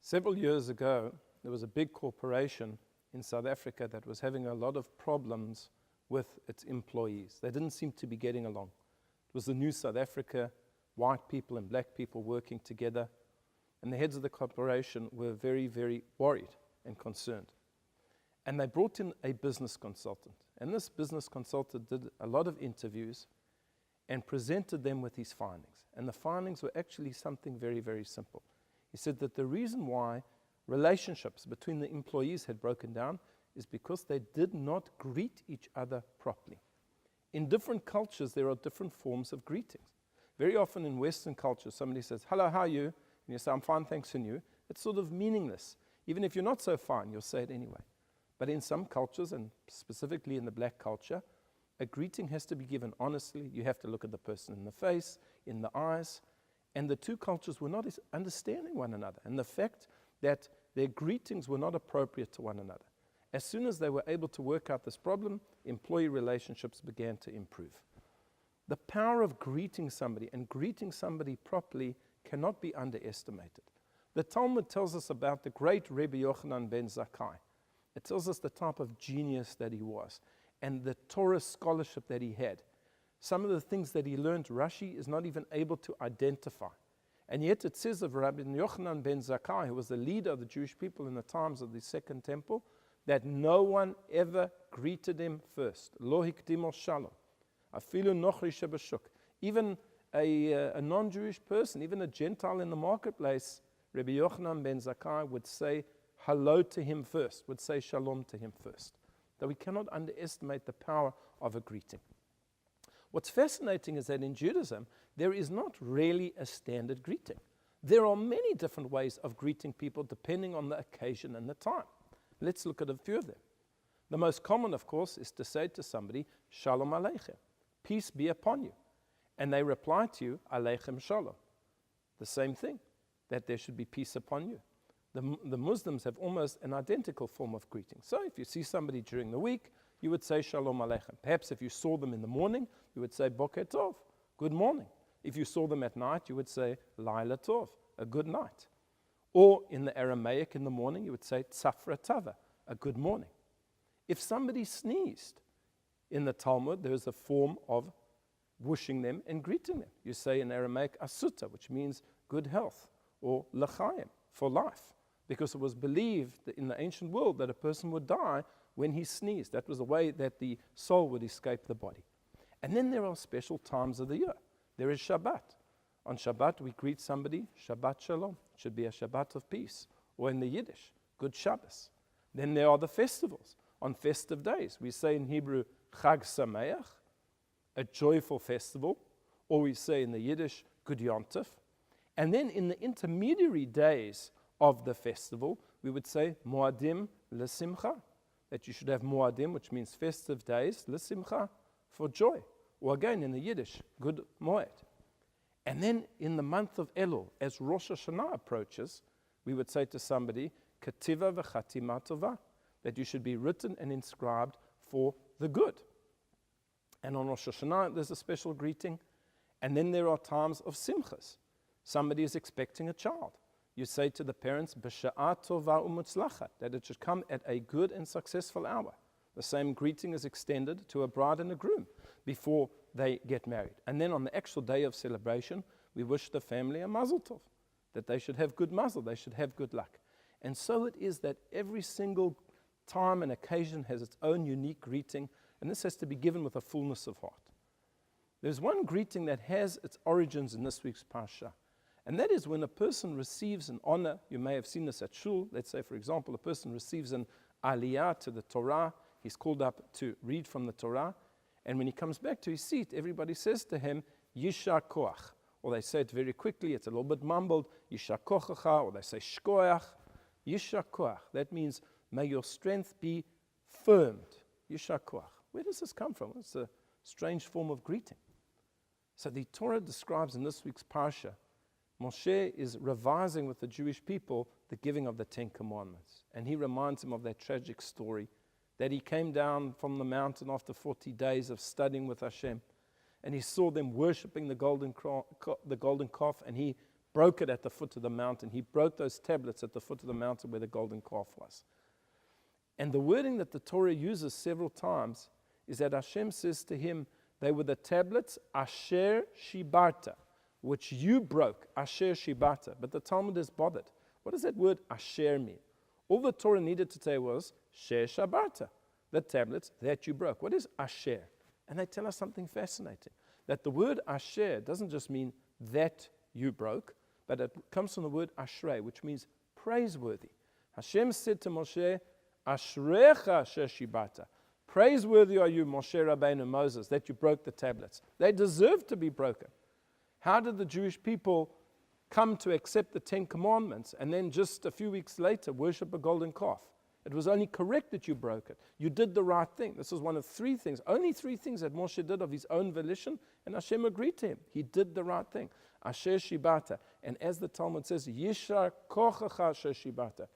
Several years ago, there was a big corporation in South Africa that was having a lot of problems with its employees. They didn't seem to be getting along. It was the new South Africa, white people and black people working together, and the heads of the corporation were very, very worried and concerned. And they brought in a business consultant, and this business consultant did a lot of interviews and presented them with his findings. And the findings were actually something very, very simple. He said that the reason why relationships between the employees had broken down is because they did not greet each other properly. In different cultures, there are different forms of greetings. Very often in Western cultures, somebody says, "Hello, how are you?" And you say, "I'm fine, thanks, and you?" It's sort of meaningless. Even if you're not so fine, you'll say it anyway. But in some cultures, and specifically in the black culture, a greeting has to be given honestly. You have to look at the person in the face, in the eyes. And the two cultures were not understanding one another. And the fact that their greetings were not appropriate to one another. As soon as they were able to work out this problem, employee relationships began to improve. The power of greeting somebody and greeting somebody properly cannot be underestimated. The Talmud tells us about the great Rabbi Yochanan ben Zakkai. It tells us the type of genius that he was and the Torah scholarship that he had. Some of the things that he learned, Rashi is not even able to identify. And yet it says of Rabbi Yochanan ben Zakkai, who was the leader of the Jewish people in the times of the Second Temple, that no one ever greeted him first. Lo hikdimo shalom. Afilu nochri shebashuk. Even a non-Jewish person, even a Gentile in the marketplace, Rabbi Yochanan ben Zakkai would say hello to him first, would say shalom to him first. That we cannot underestimate the power of a greeting. What's fascinating is that in Judaism, there is not really a standard greeting. There are many different ways of greeting people depending on the occasion and the time. Let's look at a few of them. The most common, of course, is to say to somebody, Shalom Aleichem, peace be upon you. And they reply to you, Aleichem Shalom. The same thing, that there should be peace upon you. The Muslims have almost an identical form of greeting. So if you see somebody during the week, you would say Shalom Aleichem. Perhaps if you saw them in the morning, you would say Boker Tov, good morning. If you saw them at night, you would say Laila Tov, a good night. Or in the Aramaic in the morning, you would say Tzafra Tava, a good morning. If somebody sneezed, in the Talmud, there is a form of wishing them and greeting them. You say in Aramaic Asuta, which means good health, or L'chaim, for life. Because it was believed that in the ancient world that a person would die when he sneezed. That was the way that the soul would escape the body. And then there are special times of the year. There is Shabbat. On Shabbat, we greet somebody, Shabbat Shalom. It should be a Shabbat of peace. Or in the Yiddish, Good Shabbos. Then there are the festivals. On festive days, we say in Hebrew, Chag Sameach, a joyful festival. Or we say in the Yiddish, Good Yontif. And then in the intermediary days of the festival, we would say, Moadim L'Simcha. That you should have Moadim, which means festive days, L'Simcha, for joy. Or again in the Yiddish, Good Moed. And then in the month of Elul, as Rosh Hashanah approaches, we would say to somebody, Ketiva v'chatima tova, that you should be written and inscribed for the good. And on Rosh Hashanah, there's a special greeting. And then there are times of simchas. Somebody is expecting a child. You say to the parents, B'sha'a tova u'mutzlachat, that it should come at a good and successful hour. The same greeting is extended to a bride and a groom before they get married. And then on the actual day of celebration, we wish the family a mazel tov, that they should have good mazel, they should have good luck. And so it is that every single time and occasion has its own unique greeting, and this has to be given with a fullness of heart. There's one greeting that has its origins in this week's Parsha, and that is when a person receives an honor. You may have seen this at shul. Let's say, for example, a person receives an aliyah to the Torah. He's called up to read from the Torah. And when he comes back to his seat, everybody says to him, Yishar Koach. Or they say it very quickly, it's a little bit mumbled, Yishar Kochacha, or they say Shkoach. Yishar Koach. That means, may your strength be firmed. Yishar Koach. Where does this come from? It's a strange form of greeting. So the Torah describes in this week's Parsha, Moshe is revising with the Jewish people the giving of the Ten Commandments. And he reminds them of that tragic story that he came down from the mountain after 40 days of studying with Hashem. And he saw them worshiping the golden calf, and he broke it at the foot of the mountain. He broke those tablets at the foot of the mountain where the golden calf was. And the wording that the Torah uses several times is that Hashem says to him, they were the tablets, asher shibarta, which you broke, asher shibarta. But the Talmud is bothered. What does that word asher mean? All the Torah needed to say was, sher shabarta, the tablets that you broke. What is asher? And they tell us something fascinating, that the word asher doesn't just mean that you broke, but it comes from the word ashrei, which means praiseworthy. Hashem said to Moshe, ashrecha asher shibata. Praiseworthy are you, Moshe Rabbeinu Moses, that you broke the tablets. They deserve to be broken. How did the Jewish people come to accept the 10 Commandments and then just a few weeks later worship a golden calf? It was only correct that you broke it. You did the right thing. This was one of 3 things, only 3 things that Moshe did of his own volition, and Hashem agreed to him. He did the right thing. Asher shibata. And as the Talmud says, Yishar kochacha asher shibata.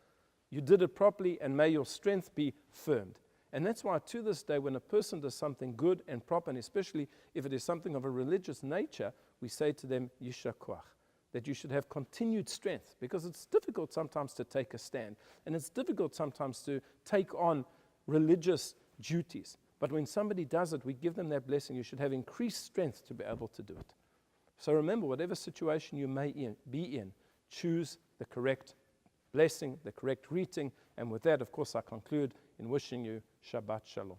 You did it properly, and may your strength be firmed. And that's why to this day, when a person does something good and proper, and especially if it is something of a religious nature, we say to them, Yishar koach, that you should have continued strength, because it's difficult sometimes to take a stand, and it's difficult sometimes to take on religious duties. But when somebody does it, we give them that blessing. You should have increased strength to be able to do it. So remember, whatever situation you may be in, choose the correct blessing, the correct greeting. And with that, of course, I conclude in wishing you Shabbat Shalom.